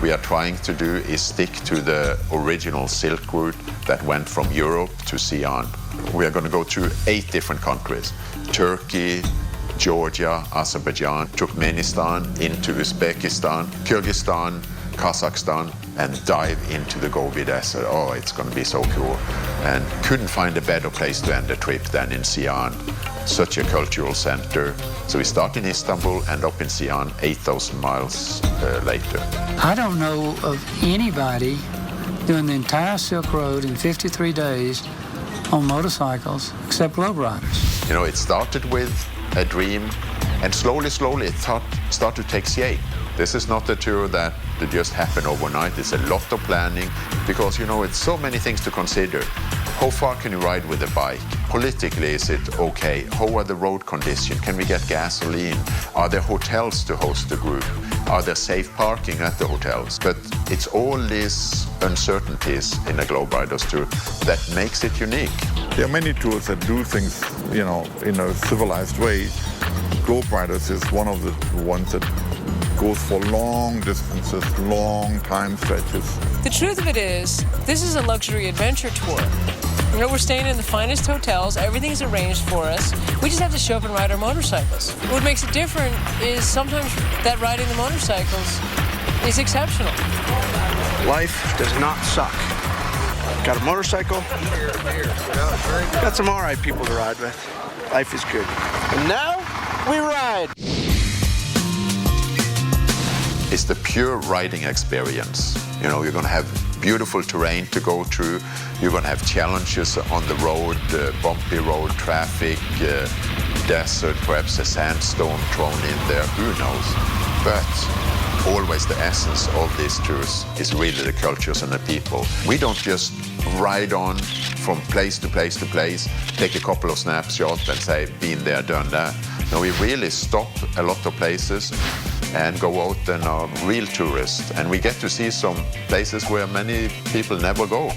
what we are trying to do is stick to the original Silk Route that went from Europe to Xi'an. We are going to go through 8 different countries: Turkey, Georgia, Azerbaijan, Turkmenistan, into Uzbekistan, Kyrgyzstan, Kazakhstan, and dive into the Gobi Desert. Oh, it's going to be so cool. And couldn't find a better place to end the trip than in Xi'an. Such a cultural center. So we start in Istanbul, end up in Xi'an, 8,000 miles later. I don't know of anybody doing the entire Silk Road in 53 days on motorcycles except GlobeRiders. You know, it started with a dream, and slowly it started to take shape. This is not a tour that just happened overnight. It's a lot of planning because, you know, it's so many things to consider. How far can you ride with a bike? Politically, is it okay? How are the road conditions? Can we get gasoline? Are there hotels to host the group? Are there safe parking at the hotels? But it's all these uncertainties in a GlobeRiders tour that makes it unique. There are many tours that do things, you know, in a civilized way. GlobeRiders is one of the ones that goes for long distances, long time stretches. The truth of it is, this is a luxury adventure tour. You know, we're staying in the finest hotels, everything's arranged for us. We just have to show up and ride our motorcycles. What makes it different is sometimes that riding the motorcycles is exceptional. Life does not suck. Got a motorcycle, got some all right people to ride with. Life is good. And now, we ride. It's the pure riding experience. You know, you're going to have beautiful terrain to go through. You're going to have challenges on the road, bumpy road traffic, desert, perhaps a sandstorm thrown in there, who knows. But always the essence of these tours is really the cultures and the people. We don't just ride on from place to place to place, take a couple of snapshots and say, been there, done that. No, we really stop a lot of places and go out and are real tourists. And we get to see some places where many people never go.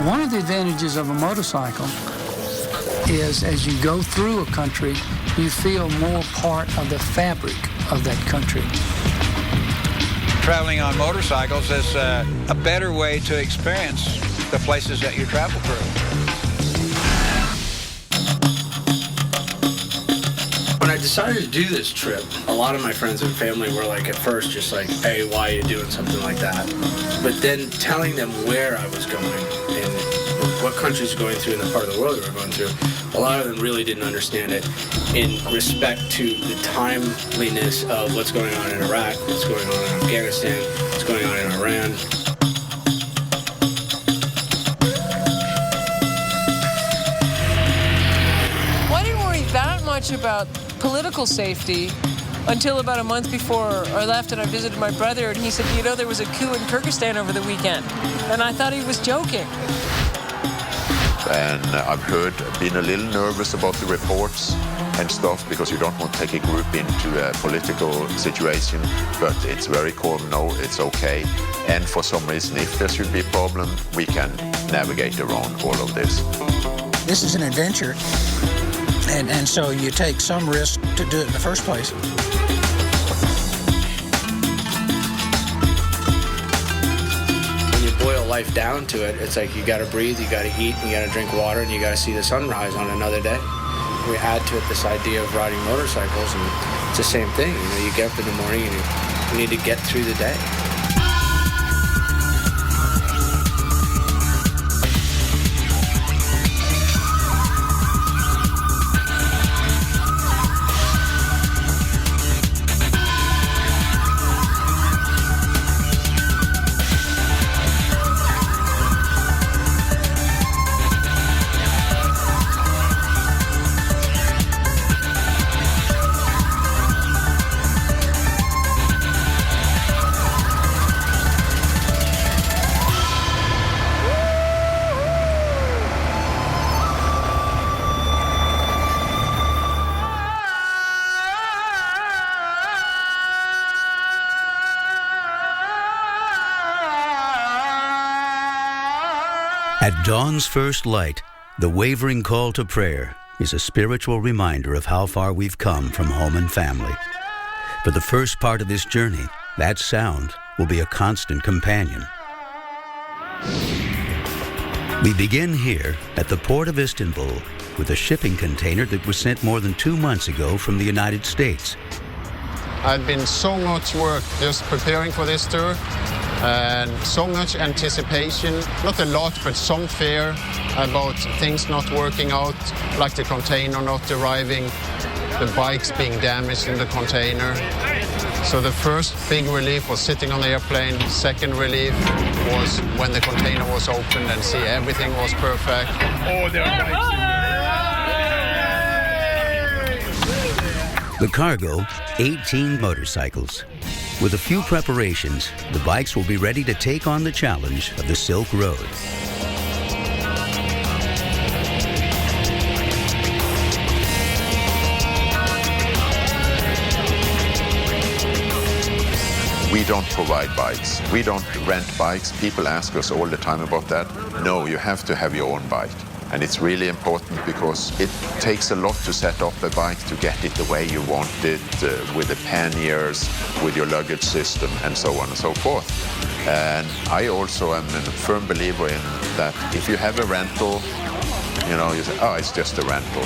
One of the advantages of a motorcycle is as you go through a country, you feel more part of the fabric of that country. Traveling on motorcycles is a better way to experience the places that you travel through. When I decided to do this trip, a lot of my friends and family were like, at first, just like, hey, why are you doing something like that? But then telling them where I was going and what countries going through and the part of the world we were going through, a lot of them really didn't understand it in respect to the timeliness of what's going on in Iraq, what's going on in Afghanistan, what's going on in Iran. Well, I didn't worry that much about political safety until about a month before I left, and I visited my brother, and he said, you know, there was a coup in Kyrgyzstan over the weekend. And I thought he was joking. And I've been a little nervous about the reports and stuff because you don't want to take a group into a political situation, but it's very calm, no, it's okay. And for some reason, if there should be a problem, we can navigate around all of this. This is an adventure, and so you take some risk to do it in the first place. Boil life down to it, it's like you gotta breathe, you gotta eat, you gotta drink water, and you gotta see the sunrise on another day. We add to it this idea of riding motorcycles, and it's the same thing. You know, you get up in the morning and you need to get through the day. At dawn's first light, the wavering call to prayer is a spiritual reminder of how far we've come from home and family. For the first part of this journey, that sound will be a constant companion. We begin here at the port of Istanbul with a shipping container that was sent more than 2 months ago from the United States. I've been so much work just preparing for this tour and so much anticipation, not a lot, but some fear about things not working out, like the container not arriving, the bikes being damaged in the container. So the first big relief was sitting on the airplane. Second relief was when the container was opened and see everything was perfect. Oh, there are bikes in there. The cargo, 18 motorcycles. With a few preparations, the bikes will be ready to take on the challenge of the Silk Road. We don't provide bikes. We don't rent bikes. People ask us all the time about that. No, you have to have your own bike. And it's really important because it takes a lot to set up a bike to get it the way you want it, with the panniers, with your luggage system, and so on and so forth. And I also am a firm believer in that if you have a rental, you say, oh, it's just a rental.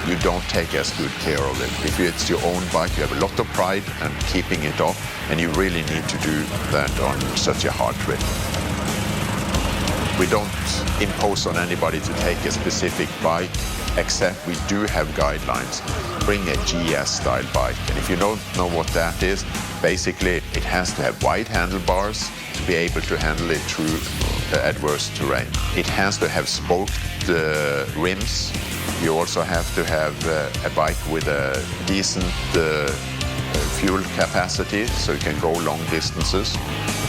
You don't take as good care of it. If it's your own bike, you have a lot of pride and keeping it up, and you really need to do that on such a hard trip. We don't impose on anybody to take a specific bike, except we do have guidelines. Bring a GS-style bike. And if you don't know what that is, basically it has to have wide handlebars to be able to handle it through adverse terrain. It has to have spoked rims. You also have to have a bike with a decent fuel capacity so you can go long distances.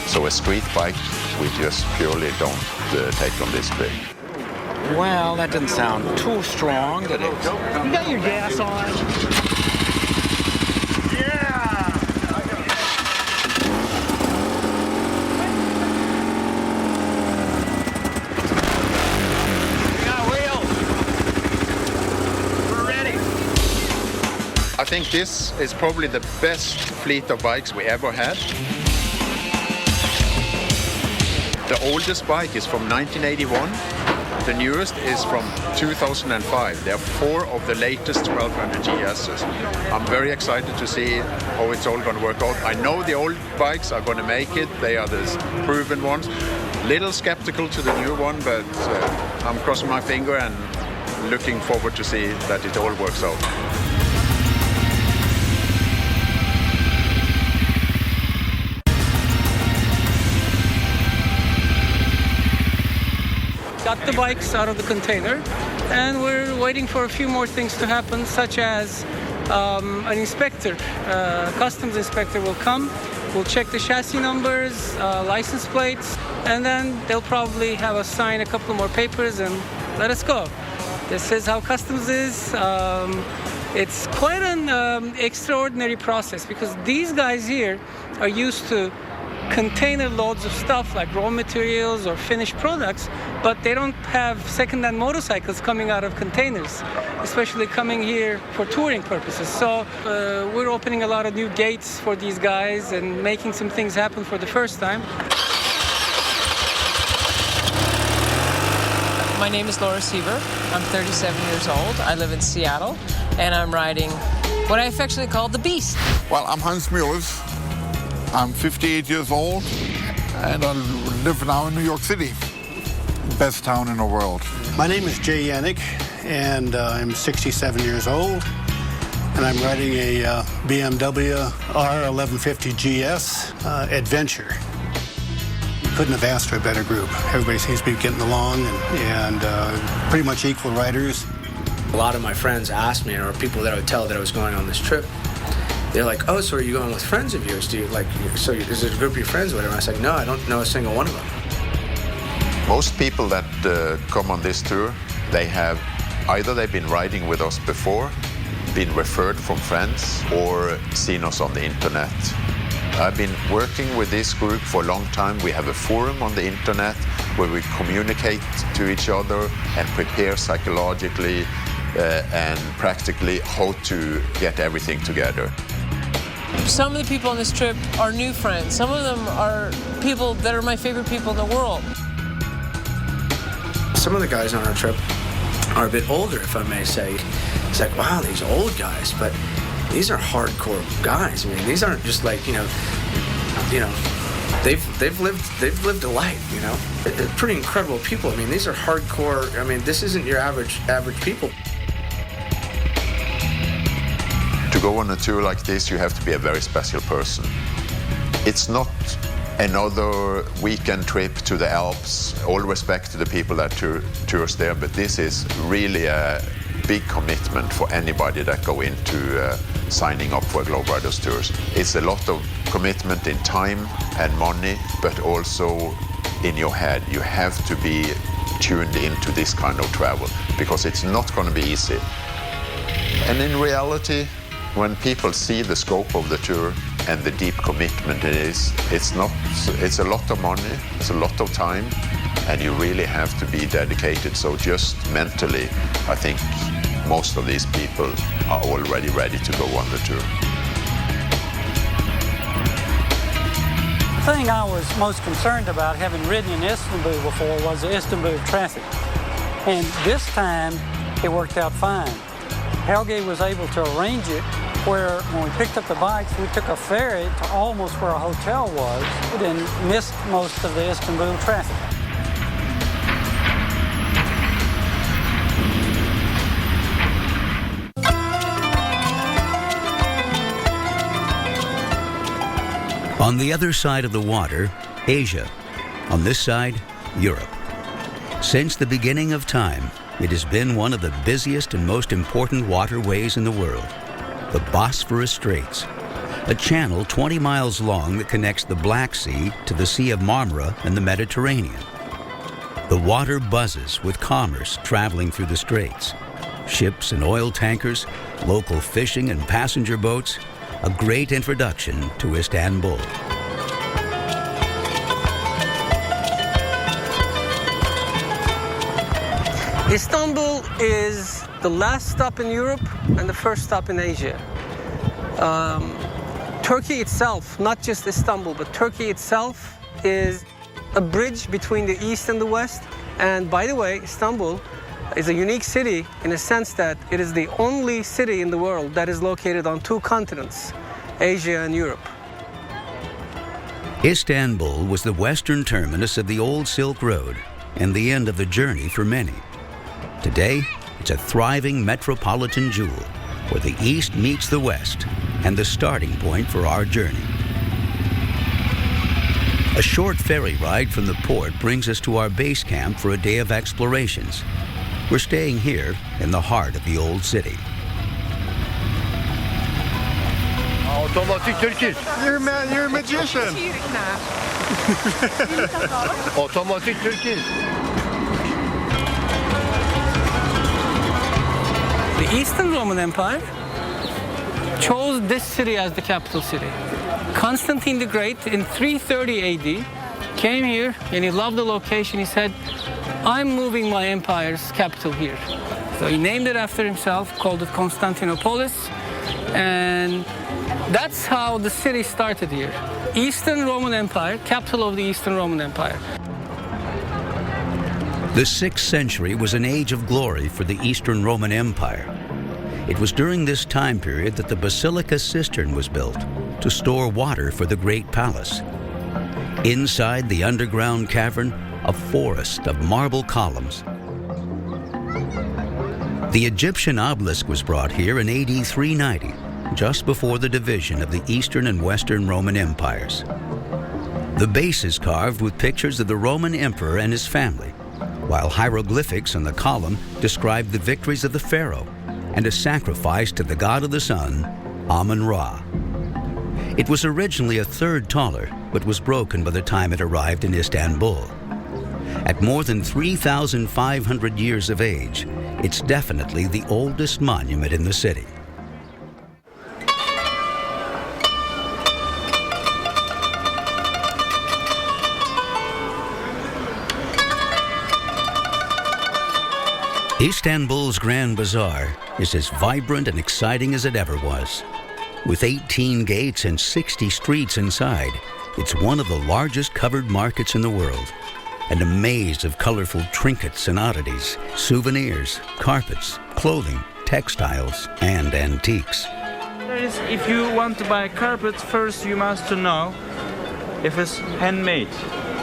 So a street bike we just purely don't take on this trip. Well, that doesn't sound too strong, did it? You got your gas on? Yeah! We got wheels. We're ready. I think this is probably the best fleet of bikes we ever had. The oldest bike is from 1981. The newest is from 2005. There are 4 of the latest 1200 GSs. I'm very excited to see how it's all going to work out. I know the old bikes are going to make it. They are the proven ones. Little skeptical to the new one, but I'm crossing my finger and looking forward to see that it all works out. Got the bikes out of the container, and we're waiting for a few more things to happen, such as an inspector, customs inspector will come, will check the chassis numbers, license plates, and then they'll probably have us sign a couple more papers and let us go. This is how customs is. It's quite an extraordinary process because these guys here are used to container loads of stuff like raw materials or finished products, but they don't have second-hand motorcycles coming out of containers, especially coming here for touring purposes. So we're opening a lot of new gates for these guys and making some things happen for the first time. My name is Laura Siever. I'm 37 years old. I live in Seattle, and I'm riding what I affectionately call the Beast. Well, I'm Hans Muellers. I'm 58 years old, and I live now in New York City, best town in the world. My name is Jay Yannick, and I'm 67 years old, and I'm riding a BMW R1150 GS Adventure. Couldn't have asked for a better group. Everybody seems to be getting along, and pretty much equal riders. A lot of my friends asked me, or people that I would tell that I was going on this trip, they're like, oh, so are you going with friends of yours? So is it a group of your friends or whatever? I was like, no, I don't know a single one of them. Most people that come on this tour, they've been riding with us before, been referred from friends, or seen us on the internet. I've been working with this group for a long time. We have a forum on the internet where we communicate to each other and prepare psychologically and practically how to get everything together. Some of the people on this trip are new friends. Some of them are people that are my favorite people in the world. Some of the guys on our trip are a bit older, if I may say. It's like, wow, these old guys, but these are hardcore guys. I mean, these aren't just like, they've lived a life, you know. They're pretty incredible people. I mean, these are hardcore. I mean, this isn't your average people. To go on a tour like this, you have to be a very special person. It's not another weekend trip to the Alps. All respect to the people that tours there, but this is really a big commitment for anybody that go into signing up for GlobeRiders tours. It's a lot of commitment in time and money, but also in your head. You have to be tuned into this kind of travel because it's not going to be easy. And in reality, when people see the scope of the tour and the deep commitment it is, it's a lot of money, it's a lot of time, and you really have to be dedicated. So just mentally, I think most of these people are already ready to go on the tour. The thing I was most concerned about, having ridden in Istanbul before, was the Istanbul traffic. And this time, it worked out fine. Helge was able to arrange it where when we picked up the bikes, we took a ferry to almost where a hotel was and missed most of the Istanbul traffic. On the other side of the water, Asia. On this side, Europe. Since the beginning of time, it has been one of the busiest and most important waterways in the world. The Bosphorus Straits, a channel 20 miles long that connects the Black Sea to the Sea of Marmara and the Mediterranean. The water buzzes with commerce traveling through the straits. Ships and oil tankers, local fishing and passenger boats, a great introduction to Istanbul. Istanbul is the last stop in Europe and the first stop in Asia. Turkey itself, not just Istanbul, but Turkey itself is a bridge between the East and the West. And by the way, Istanbul is a unique city in a sense that it is the only city in the world that is located on two continents, Asia and Europe. Istanbul was the western terminus of the old Silk Road and the end of the journey for many. Today, it's a thriving metropolitan jewel where the East meets the West and the starting point for our journey. A short ferry ride from the port brings us to our base camp for a day of explorations. We're staying here in the heart of the old city. Automatic Turkish. You're a magician. Automatic Turkish. The Eastern Roman Empire chose this city as the capital city. Constantine the Great in 330 AD came here and he loved the location. He said, I'm moving my empire's capital here. So he named it after himself, called it Constantinopolis, and that's how the city started here. Eastern Roman Empire, capital of the Eastern Roman Empire. The 6th century was an age of glory for the Eastern Roman Empire. It was during this time period that the Basilica Cistern was built to store water for the great palace. Inside the underground cavern, a forest of marble columns. The Egyptian obelisk was brought here in AD 390, just before the division of the Eastern and Western Roman empires. The base is carved with pictures of the Roman emperor and his family, while hieroglyphics on the column describe the victories of the pharaoh and a sacrifice to the god of the sun, Amun-Ra. It was originally a third taller, but was broken by the time it arrived in Istanbul. At more than 3,500 years of age, it's definitely the oldest monument in the city. Istanbul's Grand Bazaar is as vibrant and exciting as it ever was. With 18 gates and 60 streets inside, it's one of the largest covered markets in the world. And a maze of colorful trinkets and oddities, souvenirs, carpets, clothing, textiles, and antiques. If you want to buy carpet, first you must know if it's handmade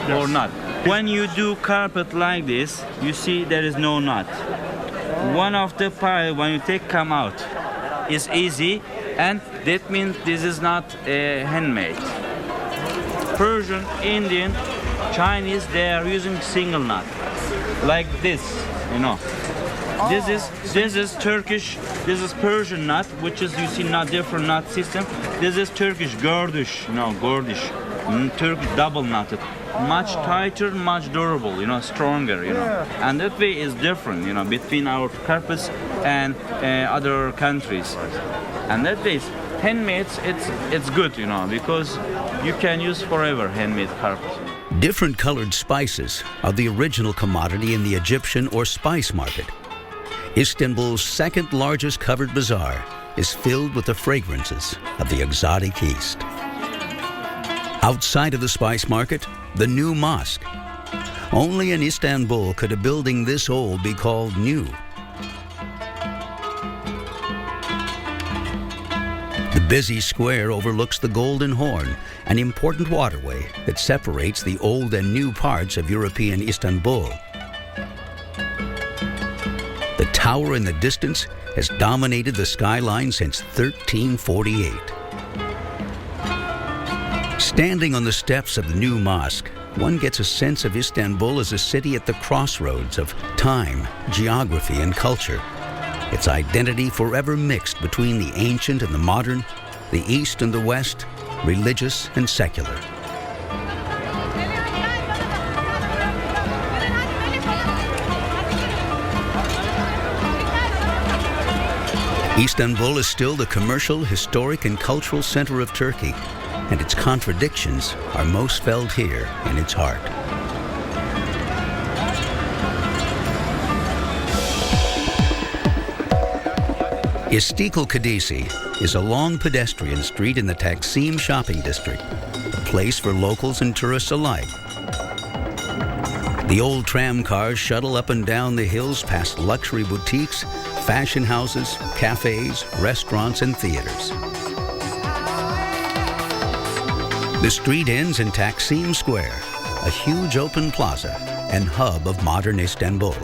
or not. When you do carpet like this, you see there is no knot. One of the pile, when you take come out, is easy, and that means this is not handmade. Persian, Indian, Chinese, they are using single knot, like this, you know. This is Turkish, this is Persian knot, which is, you see, not different knot system. This is Turkish gordish, you know, gordish, Turkish double knotted, much tighter, much durable, you know, stronger, you know. And that way is different, you know, between our carpets and other countries. And that way, handmade, it's good, you know, because you can use forever handmade carpets. Different colored spices are the original commodity in the Egyptian or spice market. Istanbul's second largest covered bazaar is filled with the fragrances of the exotic East. Outside of the spice market, the new mosque. Only in Istanbul could a building this old be called new. The busy square overlooks the Golden Horn, an important waterway that separates the old and new parts of European Istanbul. The tower in the distance has dominated the skyline since 1348. Standing on the steps of the new mosque, one gets a sense of Istanbul as a city at the crossroads of time, geography, and culture. Its identity forever mixed between the ancient and the modern, the East and the West, religious and secular. Istanbul is still the commercial, historic, and cultural center of Turkey, and its contradictions are most felt here in its heart. İstiklal Caddesi is a long pedestrian street in the Taksim shopping district, a place for locals and tourists alike. The old tram cars shuttle up and down the hills past luxury boutiques, fashion houses, cafes, restaurants, and theaters. The street ends in Taksim Square, a huge open plaza and hub of modern Istanbul.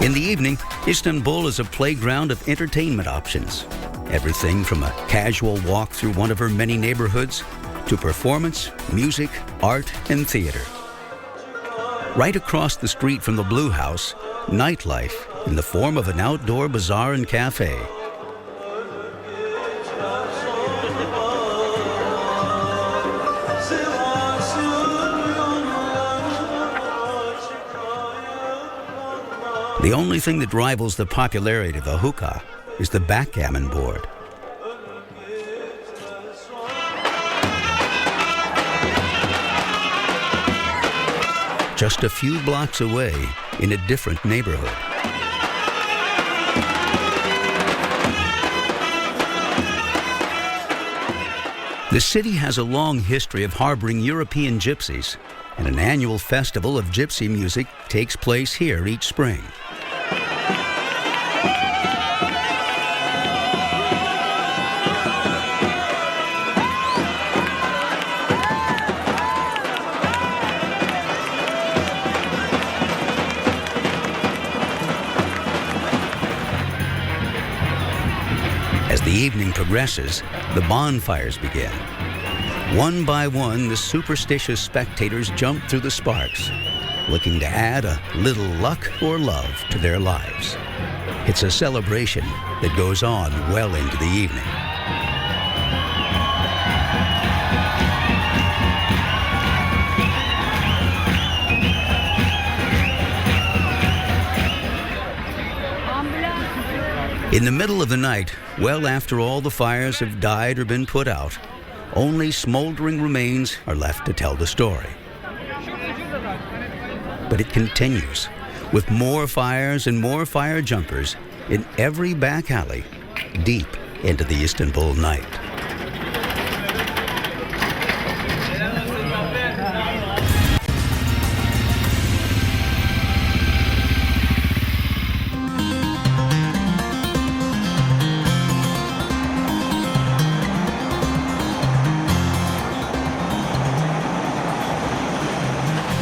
In the evening, Istanbul is a playground of entertainment options. Everything from a casual walk through one of her many neighborhoods to performance, music, art, and theater. Right across the street from the Blue House, nightlife in the form of an outdoor bazaar and cafe. The only thing that rivals the popularity of a hookah is the backgammon board. Just a few blocks away in a different neighborhood. The city has a long history of harboring European gypsies, and an annual festival of gypsy music takes place here each spring. As the evening progresses, the bonfires begin. One by one, the superstitious spectators jump through the sparks, looking to add a little luck or love to their lives. It's a celebration that goes on well into the evening. In the middle of the night, well after all the fires have died or been put out, only smoldering remains are left to tell the story. But it continues, with more fires and more fire jumpers in every back alley, deep into the Istanbul night.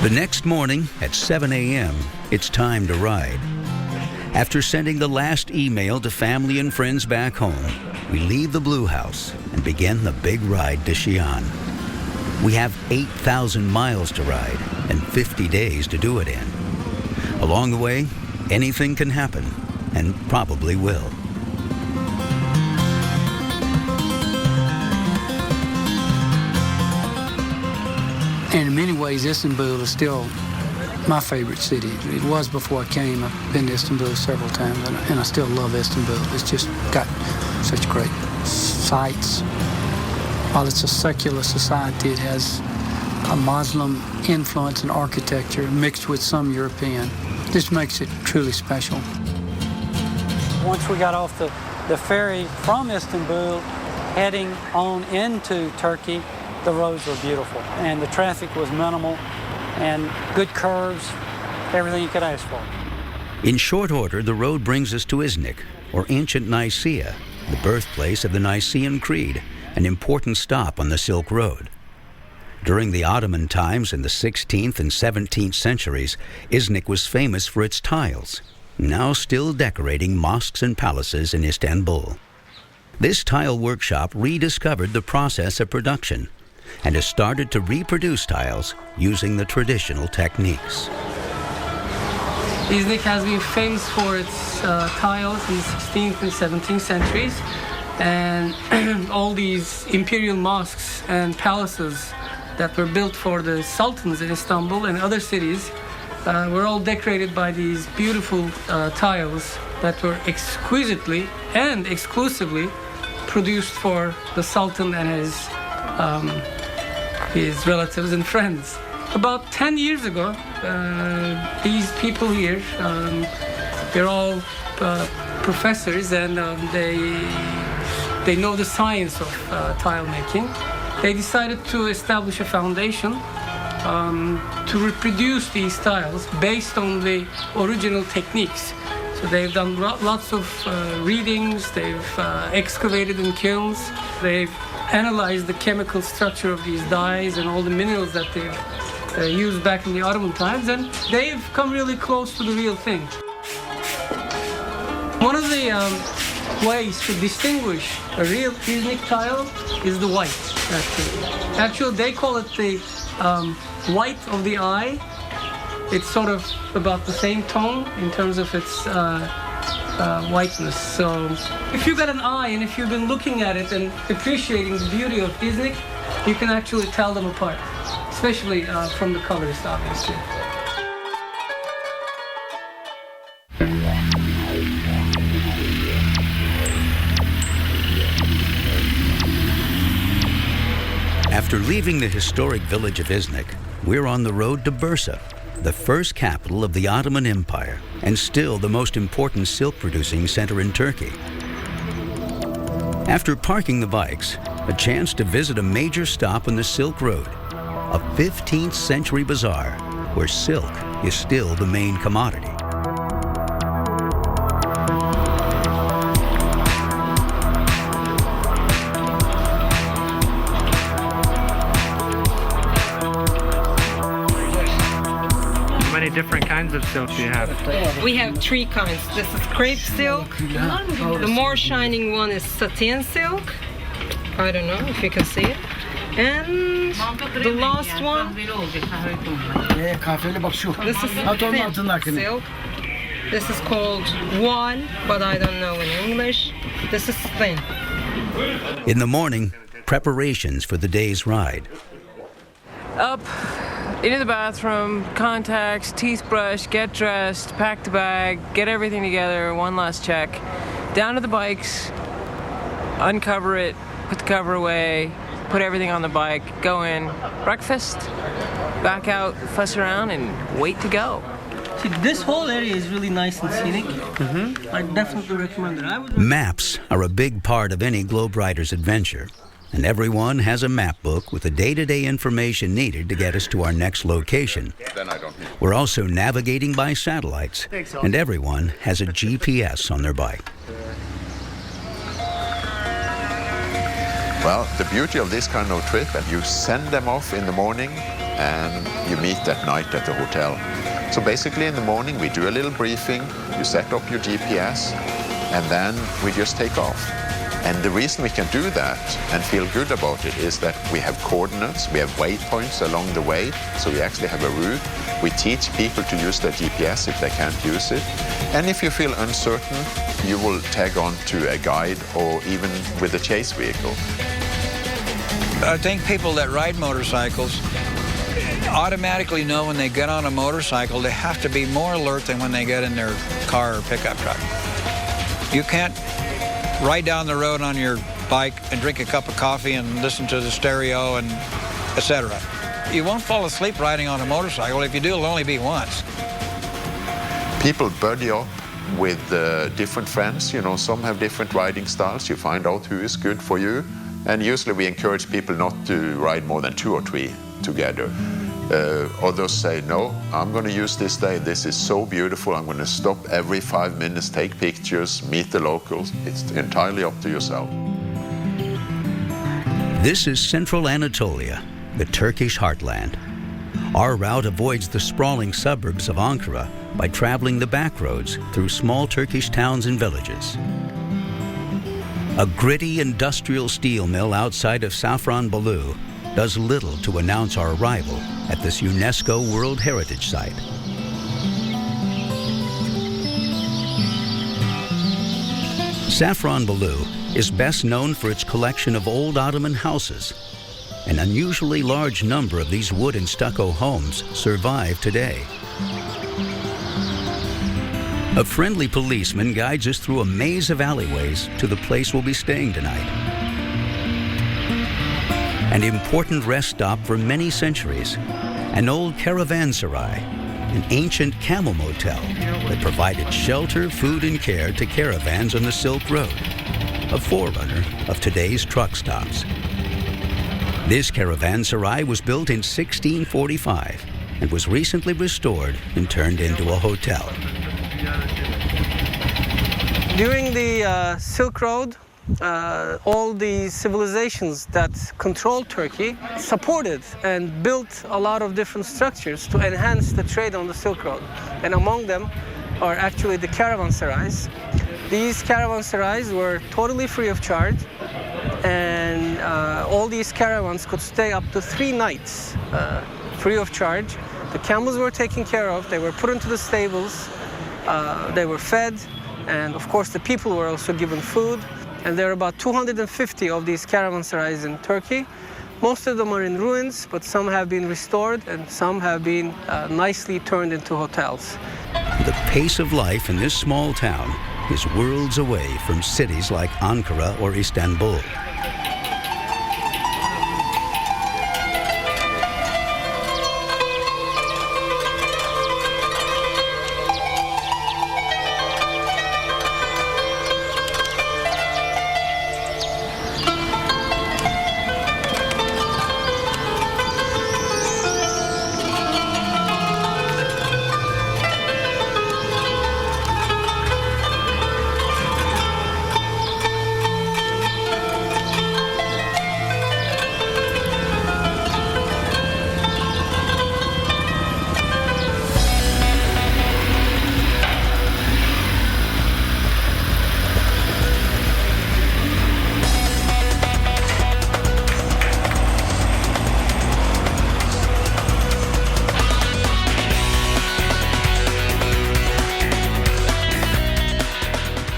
The next morning at 7 a.m., it's time to ride. After sending the last email to family and friends back home, we leave the Blue House and begin the big ride to Xi'an. We have 8,000 miles to ride and 50 days to do it in. Along the way, anything can happen, and probably will. And in many ways, Istanbul is still my favorite city. It was before I came. I've been to Istanbul several times, and I still love Istanbul. It's just got such great sights. While it's a secular society, it has a Muslim influence in architecture mixed with some European. This makes it truly special. Once we got off the ferry from Istanbul, heading on into Turkey, the roads were beautiful, and the traffic was minimal, and good curves, everything you could ask for. In short order, the road brings us to Iznik, or ancient Nicaea, the birthplace of the Nicene Creed, an important stop on the Silk Road. During the Ottoman times in the 16th and 17th centuries, Iznik was famous for its tiles, now still decorating mosques and palaces in Istanbul. This tile workshop rediscovered the process of production and has started to reproduce tiles using the traditional techniques. Iznik has been famous for its tiles in the 16th and 17th centuries, and all these imperial mosques and palaces that were built for the sultans in Istanbul and other cities were all decorated by these beautiful tiles that were exquisitely and exclusively produced for the sultan and his relatives and friends. About 10 years ago, these people here, they're all professors, and they know the science of tile making. They decided to establish a foundation to reproduce these tiles based on the original techniques. So they've done lots of readings, they've excavated in kilns, they've analyzed the chemical structure of these dyes and all the minerals that they've used back in the Ottoman times, and they've come really close to the real thing. One of the ways to distinguish a real Iznik tile is the white, actually. They call it the white of the eye. It's sort of about the same tone in terms of its whiteness. So if you've got an eye and if you've been looking at it and appreciating the beauty of Iznik, you can actually tell them apart, especially from the colors, obviously. After leaving the historic village of Iznik, we're on the road to Bursa, the first capital of the Ottoman Empire and still the most important silk-producing center in Turkey. After parking the bikes, a chance to visit a major stop on the Silk Road, a 15th century bazaar where silk is still the main commodity. Different kinds of silk do you have? We have three kinds. This is crepe silk. The more shining one is satin silk. I don't know if you can see it. And the last one, this is thin silk. This is called voile, but I don't know in English. This is thin. In the morning, preparations for the day's ride. Up, into the bathroom, contacts, teeth brush, get dressed, pack the bag, get everything together, one last check, down to the bikes, uncover it, put the cover away, put everything on the bike, go in, breakfast, back out, fuss around, and wait to go. See, this whole area is really nice and scenic. I definitely recommend it. Maps are a big part of any GlobeRiders adventure, and everyone has a map book with the day-to-day information needed to get us to our next location. We're also navigating by satellites, and everyone has a GPS on their bike. Well, the beauty of this kind of trip, and you send them off in the morning and you meet at night at the hotel. So basically in the morning we do a little briefing, you set up your GPS, and then we just take off. And the reason we can do that and feel good about it is that we have coordinates, we have waypoints along the way, so we actually have a route. We teach people to use their GPS if they can't use it. And if you feel uncertain, you will tag on to a guide or even with a chase vehicle. I think people that ride motorcycles automatically know when they get on a motorcycle they have to be more alert than when they get in their car or pickup truck. You can't ride down the road on your bike and drink a cup of coffee and listen to the stereo and etc. You won't fall asleep riding on a motorcycle. If you do, it'll only be once. People buddy up with different friends. You know, some have different riding styles. You find out who is good for you. And usually we encourage people not to ride more than 2 or 3 together. Others say, no, I'm going to use this day. This is so beautiful. I'm going to stop every 5 minutes, take pictures, meet the locals. It's entirely up to yourself. This is Central Anatolia, the Turkish heartland. Our route avoids the sprawling suburbs of Ankara by traveling the back roads through small Turkish towns and villages. A gritty industrial steel mill outside of Safranbolu does little to announce our arrival at this UNESCO World Heritage Site. Safranbolu is best known for its collection of old Ottoman houses. An unusually large number of these wood and stucco homes survive today. A friendly policeman guides us through a maze of alleyways to the place we'll be staying tonight. An important rest stop for many centuries, an old caravanserai, an ancient camel motel that provided shelter, food, and care to caravans on the Silk Road, a forerunner of today's truck stops. This caravanserai was built in 1645 and was recently restored and turned into a hotel. During the Silk Road, all the civilizations that controlled Turkey supported and built a lot of different structures to enhance the trade on the Silk Road. And among them are actually the caravanserais. These caravanserais were totally free of charge, and all these caravans could stay up to 3 nights free of charge. The camels were taken care of, they were put into the stables, they were fed, and of course the people were also given food. And there are about 250 of these caravanserais in Turkey. Most of them are in ruins, but some have been restored and some have been nicely turned into hotels. The pace of life in this small town is worlds away from cities like Ankara or Istanbul.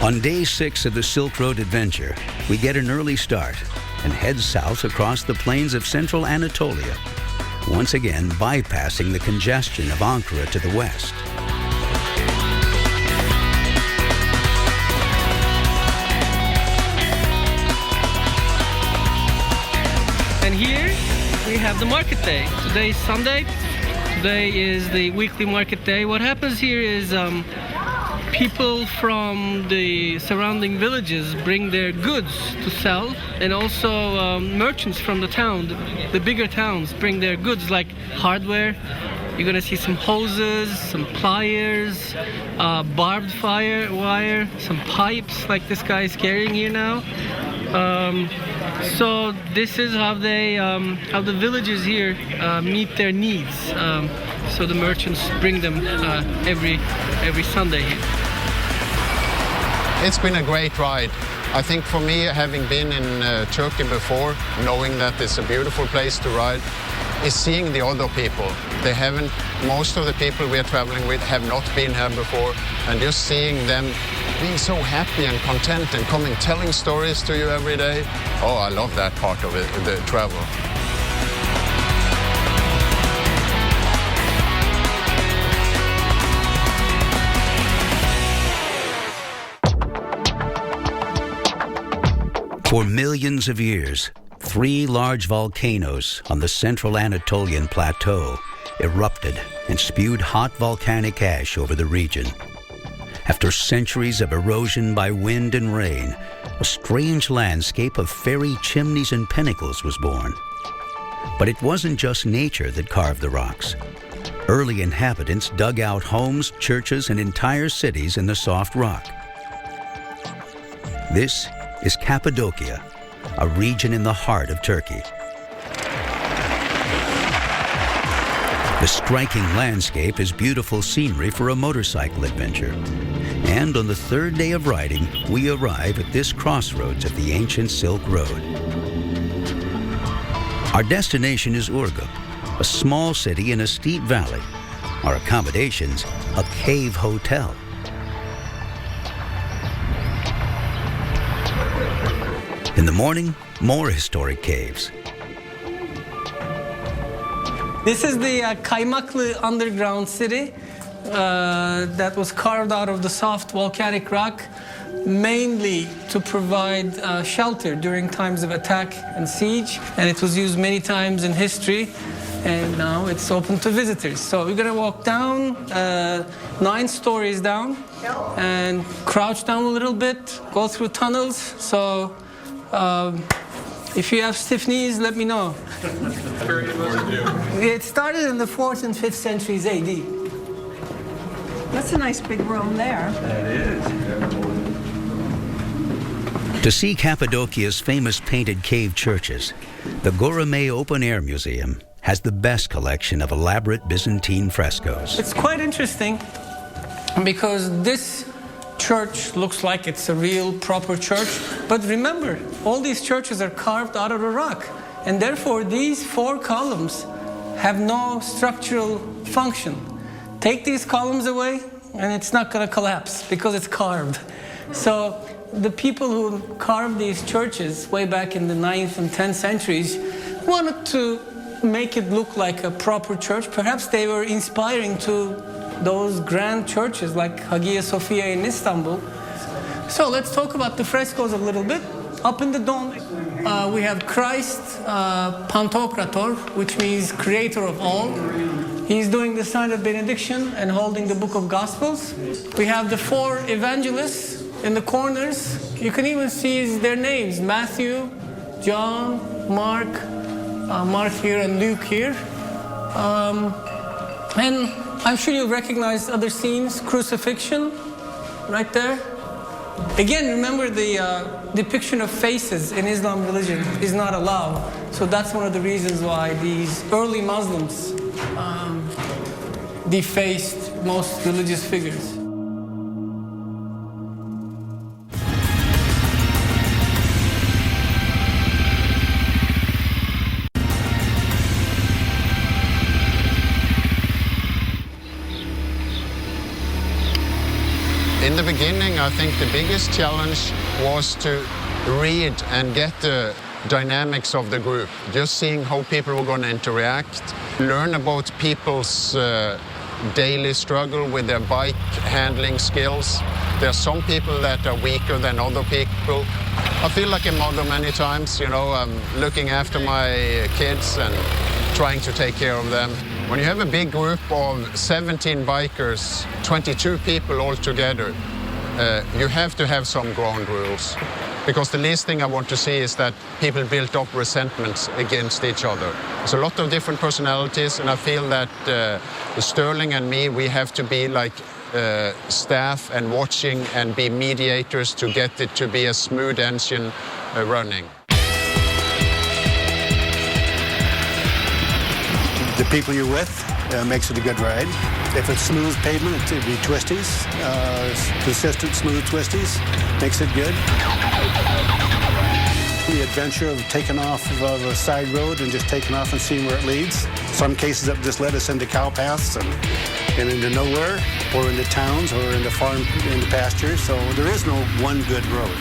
On day 6 of the Silk Road adventure, we get an early start and head south across the plains of central Anatolia, once again bypassing the congestion of Ankara to the west. have the market day. Today is Sunday. Today is the weekly market day. What happens here is people from the surrounding villages bring their goods to sell, and also merchants from the town, the bigger towns, bring their goods like hardware. You're gonna see some hoses, some pliers, barbed wire, some pipes like this guy is carrying here now. So this is how how the villagers here meet their needs. So the merchants bring them every Sunday here. It's been a great ride. I think for me, having been in Turkey before, knowing that it's a beautiful place to ride, is seeing the other people. Most of the people we are traveling with have not been here before, and just seeing them being so happy and content and coming telling stories to you every day. Oh, I love that part of it, the travel. For millions of years, 3 large volcanoes on the central Anatolian plateau erupted and spewed hot volcanic ash over the region. After centuries of erosion by wind and rain, a strange landscape of fairy chimneys and pinnacles was born. But it wasn't just nature that carved the rocks. Early inhabitants dug out homes, churches, and entire cities in the soft rock. This is Cappadocia, a region in the heart of Turkey. The striking landscape is beautiful scenery for a motorcycle adventure. And on the 3rd day of riding, we arrive at this crossroads of the ancient Silk Road. Our destination is Urgup, a small city in a steep valley. Our accommodations, a cave hotel. In the morning, more historic caves. This is the Kaymaklı underground city that was carved out of the soft volcanic rock, mainly to provide shelter during times of attack and siege. And it was used many times in history, and now it's open to visitors. So we're gonna walk down 9 stories down and crouch down a little bit, go through tunnels. So if you have stiff knees, let me know. It started in the 4th and 5th centuries AD. That's a nice big room there. That is. To see Cappadocia's famous painted cave churches, the Gourmet Open Air Museum has the best collection of elaborate Byzantine frescoes. It's quite interesting because this church looks like it's a real proper church, but remember, all these churches are carved out of the rock, and therefore these 4 columns have no structural function. Take these columns away and it's not going to collapse because it's carved. So the people who carved these churches way back in the 9th and 10th centuries wanted to make it look like a proper church. Perhaps they were inspiring to those grand churches like Hagia Sophia in Istanbul. So let's talk about the frescoes a little bit. Up in the dome, we have Christ, Pantokrator, which means creator of all. He's doing the sign of benediction and holding the book of Gospels. We have the 4 evangelists in the corners. You can even see their names, Matthew, John, Mark here and Luke here. And I'm sure you'll recognize other scenes, crucifixion, right there. Again, remember the depiction of faces in Islam religion is not allowed. So that's one of the reasons why these early Muslims defaced most religious figures. In the beginning, I think the biggest challenge was to read and get the dynamics of the group, just seeing how people were going to interact, learn about people's daily struggle with their bike handling skills. There are some people that are weaker than other people. I feel like a mother many times, you know, I'm looking after my kids and trying to take care of them. When you have a big group of 17 bikers, 22 people all together, you have to have some ground rules. Because the least thing I want to see is that people build up resentments against each other. There's a lot of different personalities, and I feel that Sterling and me, we have to be like staff and watching and be mediators to get it to be a smooth engine running. The people you're with makes it a good ride. If it's smooth pavement, it'd be twisties. Consistent, smooth twisties makes it good. The adventure of taking off of a side road and just taking off and seeing where it leads. Some cases that just led us into cow paths and into nowhere, or into towns, or into farm, into pastures. So there is no one good road.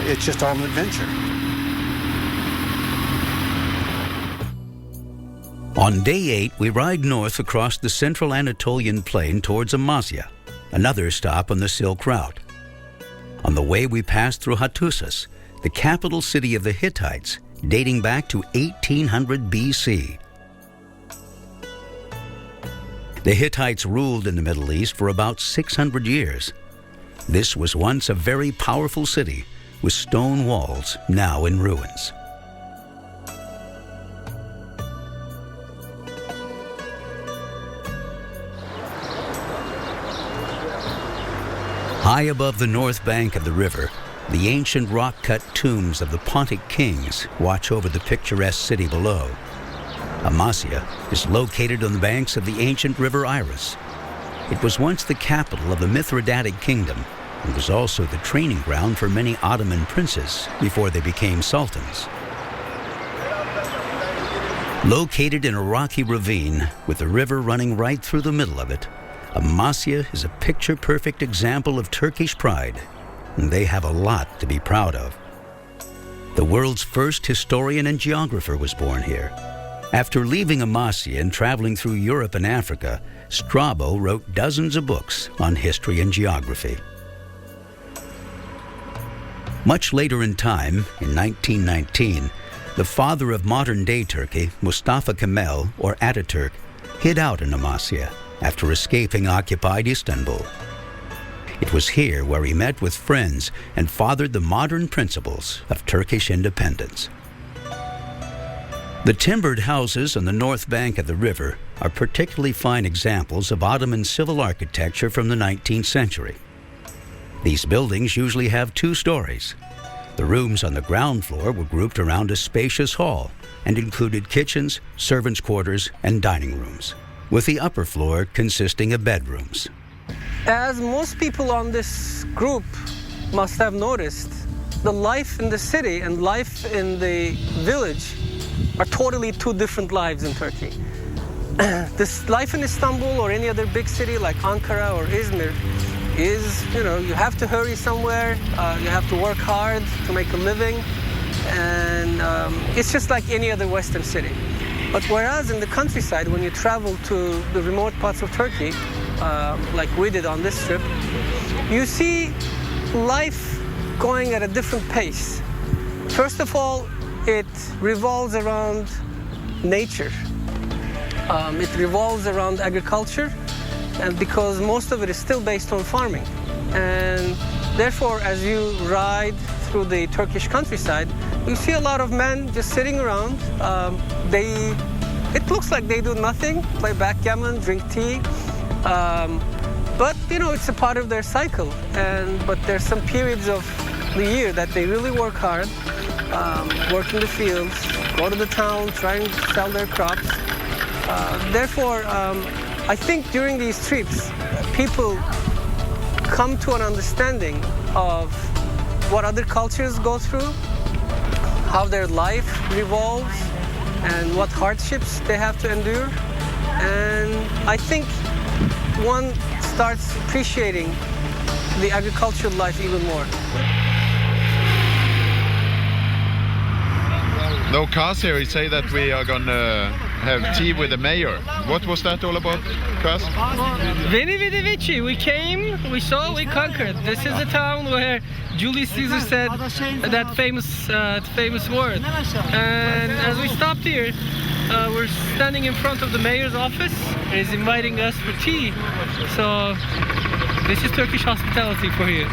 It's just all an adventure. On day 8, we ride north across the central Anatolian plain towards Amasya, another stop on the Silk Route. On the way, we pass through Hattusas, the capital city of the Hittites, dating back to 1800 BC. The Hittites ruled in the Middle East for about 600 years. This was once a very powerful city with stone walls now in ruins. High above the north bank of the river, the ancient rock-cut tombs of the Pontic kings watch over the picturesque city below. Amasya is located on the banks of the ancient river Iris. It was once the capital of the Mithridatic kingdom and was also the training ground for many Ottoman princes before they became sultans. Located in a rocky ravine with the river running right through the middle of it, Amasya is a picture-perfect example of Turkish pride, and they have a lot to be proud of. The world's first historian and geographer was born here. After leaving Amasya and traveling through Europe and Africa, Strabo wrote dozens of books on history and geography. Much later in time, in 1919, the father of modern-day Turkey, Mustafa Kemal, or Ataturk, hid out in Amasya after escaping occupied Istanbul. It was here where he met with friends and fathered the modern principles of Turkish independence. The timbered houses on the north bank of the river are particularly fine examples of Ottoman civil architecture from the 19th century. These buildings usually have 2 stories. The rooms on the ground floor were grouped around a spacious hall and included kitchens, servants' quarters, and dining rooms, with the upper floor consisting of bedrooms. As most people on this group must have noticed, the life in the city and life in the village are totally 2 different lives in Turkey. This life in Istanbul or any other big city like Ankara or Izmir is, you have to hurry somewhere, you have to work hard to make a living, and it's just like any other Western city. But whereas in the countryside, when you travel to the remote parts of Turkey, like we did on this trip, you see life going at a different pace. First of all, it revolves around nature. It revolves around agriculture, and because most of it is still based on farming. And therefore, as you ride through the Turkish countryside, you see a lot of men just sitting around. It looks like they do nothing, play backgammon, drink tea. But, it's a part of their cycle. But there's some periods of the year that they really work hard, work in the fields, go to the town, try and sell their crops. Therefore, I think during these trips, people come to an understanding of what other cultures go through, how their life revolves, and what hardships they have to endure. And I think one starts appreciating the agricultural life even more. No cars here. You say that we are going to have tea with the mayor. What was that all about, Kaz? Veni Vidi Vici. We came, we saw, we conquered. This is the town where Julius Caesar said that famous word. And as we stopped here, we're standing in front of the mayor's office and he's inviting us for tea. So this is Turkish hospitality for you.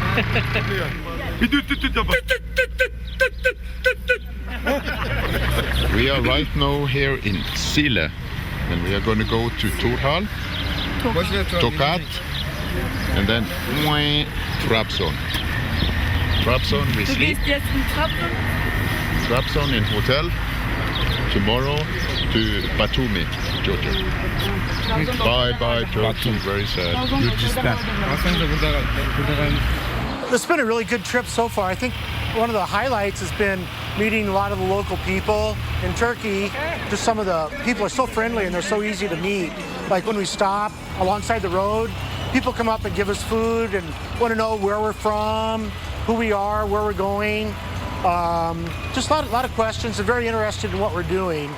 We are right now here in Sile, and we are going to go to Turhal, Tokat, and then Trabzon. Trabzon we sleep. Trabzon in hotel. Tomorrow to Batumi, Turkey. Bye, Turkey. Very sad. It's been a really good trip so far. I think one of the highlights has been meeting a lot of the local people in Turkey. Just some of the people are so friendly and they're so easy to meet. Like when we stop alongside the road, people come up and give us food and want to know where we're from, who we are, where we're going. Just a lot of questions and very interested in what we're doing.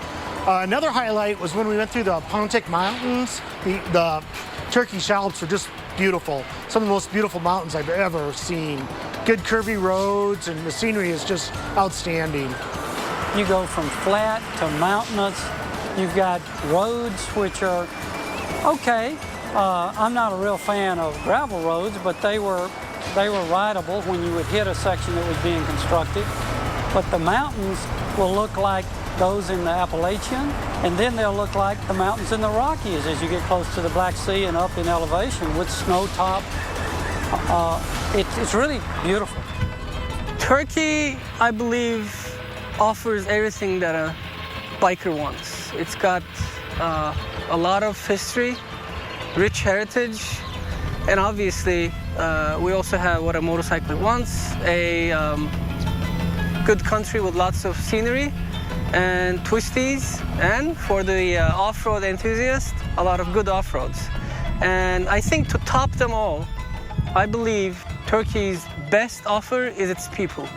Another highlight was when we went through the Pontic Mountains. The Turkish Alps are just beautiful. Some of the most beautiful mountains I've ever seen. Good curvy roads and the scenery is just outstanding. You go from flat to mountainous. You've got roads which are okay. I'm not a real fan of gravel roads, but they were rideable when you would hit a section that was being constructed. But the mountains will look like those in the Appalachian, and then they'll look like the mountains in the Rockies as you get close to the Black Sea and up in elevation with snow top. It's really beautiful. Turkey, I believe, offers everything that a biker wants. It's got a lot of history, rich heritage, and obviously we also have what a motorcycler wants, a good country with lots of scenery and twisties, and for the off-road enthusiast, a lot of good off-roads. And I think to top them all, I believe Turkey's best offer is its people.